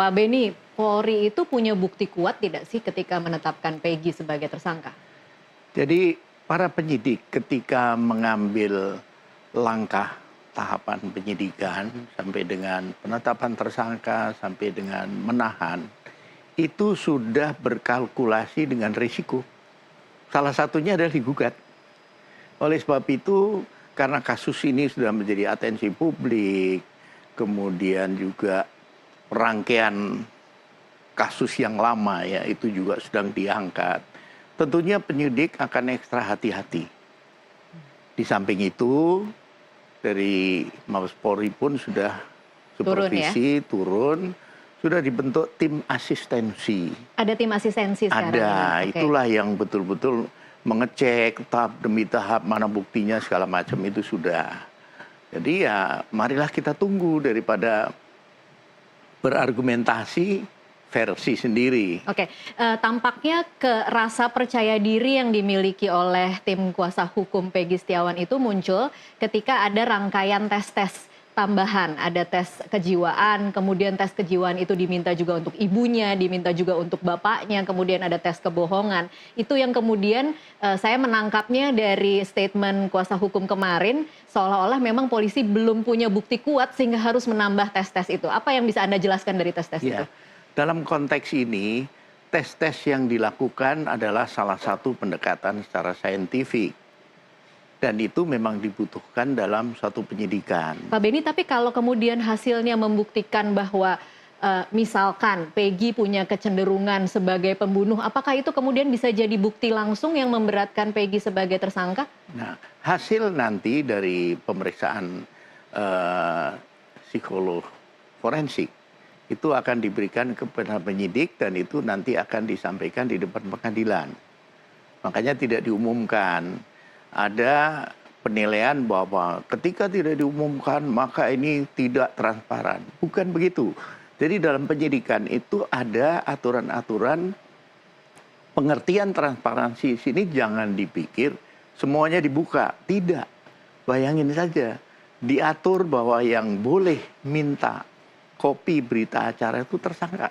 Pak Beni, Polri itu punya bukti kuat tidak sih ketika menetapkan Peggy sebagai tersangka? Jadi para penyidik ketika mengambil langkah tahapan penyidikan sampai dengan penetapan tersangka sampai dengan menahan itu sudah berkalkulasi dengan risiko. Salah satunya adalah digugat. Oleh sebab itu karena kasus ini sudah menjadi atensi publik, kemudian juga rangkaian kasus yang lama ya itu juga sedang diangkat. Tentunya penyidik akan ekstra hati-hati. Di samping itu dari Mabes Polri pun sudah supervisi turun, sudah dibentuk tim asistensi. Ada tim asistensi sekarang ini? Ada, itulah yang betul-betul mengecek tahap demi tahap mana buktinya segala macam itu sudah. Jadi ya marilah kita tunggu daripada berargumentasi versi sendiri. Oke, tampaknya rasa percaya diri yang dimiliki oleh tim kuasa hukum Peggy Setiawan itu muncul ketika ada rangkaian tes-tes tambahan. Ada tes kejiwaan, kemudian tes kejiwaan itu diminta juga untuk ibunya, diminta juga untuk bapaknya, kemudian ada tes kebohongan. Itu yang kemudian saya menangkapnya dari statement kuasa hukum kemarin, seolah-olah memang polisi belum punya bukti kuat sehingga harus menambah tes-tes itu. Apa yang bisa Anda jelaskan dari tes-tes itu? Dalam konteks ini, tes-tes yang dilakukan adalah salah satu pendekatan secara saintifik. Dan itu memang dibutuhkan dalam suatu penyidikan. Pak Beni, tapi kalau kemudian hasilnya membuktikan bahwa misalkan Peggy punya kecenderungan sebagai pembunuh, apakah itu kemudian bisa jadi bukti langsung yang memberatkan Peggy sebagai tersangka? Nah, hasil nanti dari pemeriksaan psikolog forensik itu akan diberikan kepada penyidik dan itu nanti akan disampaikan di depan pengadilan. Makanya tidak diumumkan. Ada penilaian bahwa ketika tidak diumumkan maka ini tidak transparan. Bukan begitu. Jadi dalam penyidikan itu ada aturan-aturan pengertian transparansi. Sini jangan dipikir semuanya dibuka. Tidak. Bayangin saja. Diatur bahwa yang boleh minta kopi berita acara itu tersangka.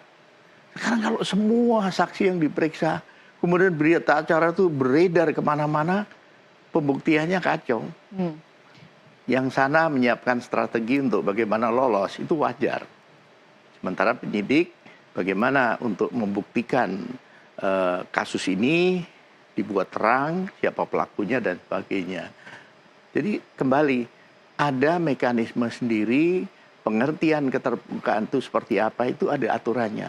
Sekarang kalau semua saksi yang diperiksa, kemudian berita acara itu beredar kemana-mana, pembuktiannya kacau. Yang sana menyiapkan strategi untuk bagaimana lolos, itu wajar. Sementara penyidik bagaimana untuk membuktikan kasus ini, dibuat terang, siapa pelakunya dan sebagainya. Jadi kembali, ada mekanisme sendiri, pengertian keterbukaan itu seperti apa, itu ada aturannya.